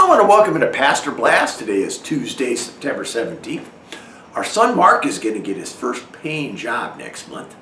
I want to welcome you to Pastor Blast. Today is Tuesday, September 17th. Our son Mark is going to get his first paying job next month.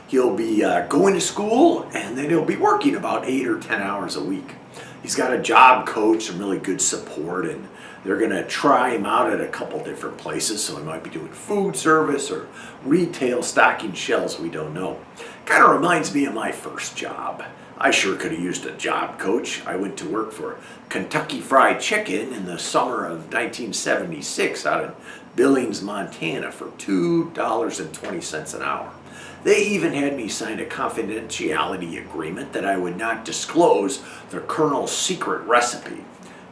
He'll be going to school and then he'll be working about 8 or 10 hours a week. He's got a job coach, some really good support, and they're going to try him out at a couple different places. So he might be doing food service or retail, stocking shelves, we don't know. Kind of reminds me of my first job. I sure could have used a job coach. I went to work for Kentucky Fried Chicken in the summer of 1976 out in Billings, Montana for $2.20 an hour. They even had me sign a confidentiality agreement that I would not disclose the Colonel's secret recipe.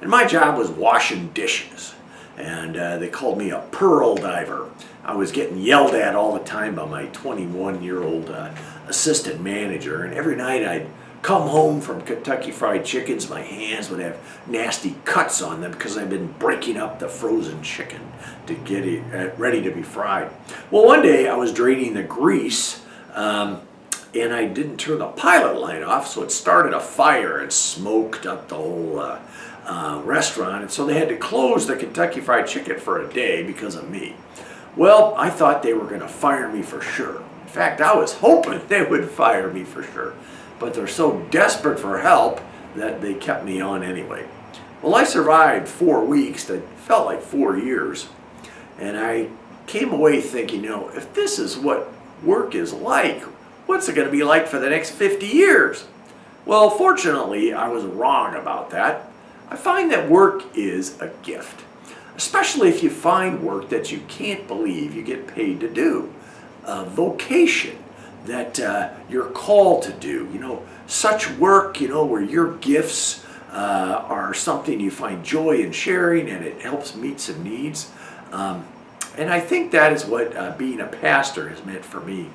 And my job was washing dishes. And they called me a pearl diver. I was getting yelled at all the time by my 21-year-old assistant manager. And every night I'd come home from Kentucky Fried Chickens, my hands would have nasty cuts on them because I've been breaking up the frozen chicken to get it ready to be fried. Well, one day I was draining the grease and I didn't turn the pilot light off, so it started a fire and smoked up the whole restaurant, and so they had to close the Kentucky Fried Chicken for a day because of me. Well, I thought they were going to fire me for sure. In fact, I was hoping they would fire me for sure. But they're so desperate for help that they kept me on anyway. Well, I survived 4 weeks that felt like 4 years. And I came away thinking, if this is what work is like, what's it going to be like for the next 50 years? Well, fortunately, I was wrong about that. I find that work is a gift, especially if you find work that you can't believe you get paid to do. A vocation that you're called to do, such work, where your gifts are something you find joy in sharing and it helps meet some needs. And I think that is what being a pastor has meant for me.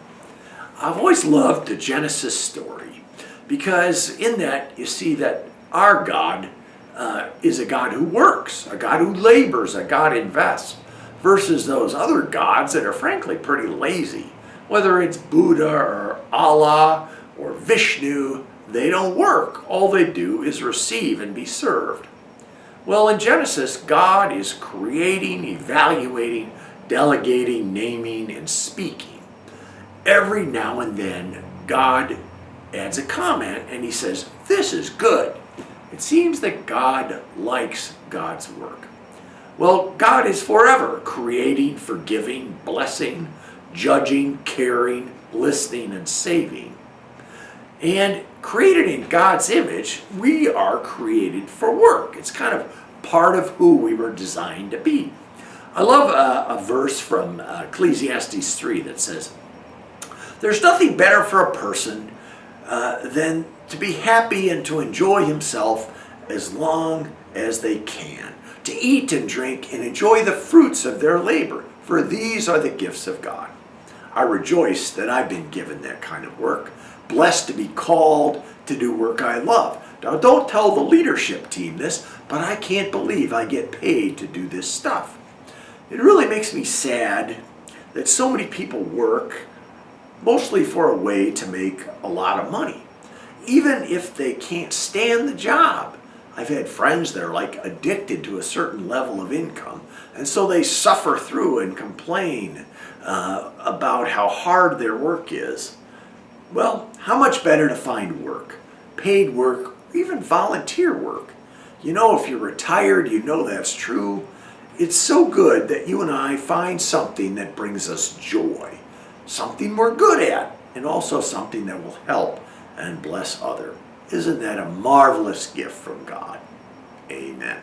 I've always loved the Genesis story because in that you see that our God is a God who works, a God who labors, a God invests, versus those other gods that are frankly pretty lazy. Whether it's Buddha or Allah or Vishnu, they don't work. All they do is receive and be served. Well, in Genesis, God is creating, evaluating, delegating, naming, and speaking. Every now and then, God adds a comment and he says, "This is good." It seems that God likes God's work. Well, God is forever creating, forgiving, blessing, judging, caring, listening, and saving. And created in God's image, we are created for work. It's kind of part of who we were designed to be. I love a verse from Ecclesiastes 3 that says, "There's nothing better for a person than to be happy and to enjoy himself as long as they can, to eat and drink and enjoy the fruits of their labor, for these are the gifts of God." I rejoice that I've been given that kind of work, blessed to be called to do work I love. Now, don't tell the leadership team this, but I can't believe I get paid to do this stuff. It really makes me sad that so many people work mostly for a way to make a lot of money, even if they can't stand the job. I've had friends that are like addicted to a certain level of income, and so they suffer through and complain about how hard their work is. Well, how much better to find work, paid work, even volunteer work. If you're retired, that's true. It's so good that you and I find something that brings us joy, something we're good at, and also something that will help and bless others. Isn't that a marvelous gift from God? Amen.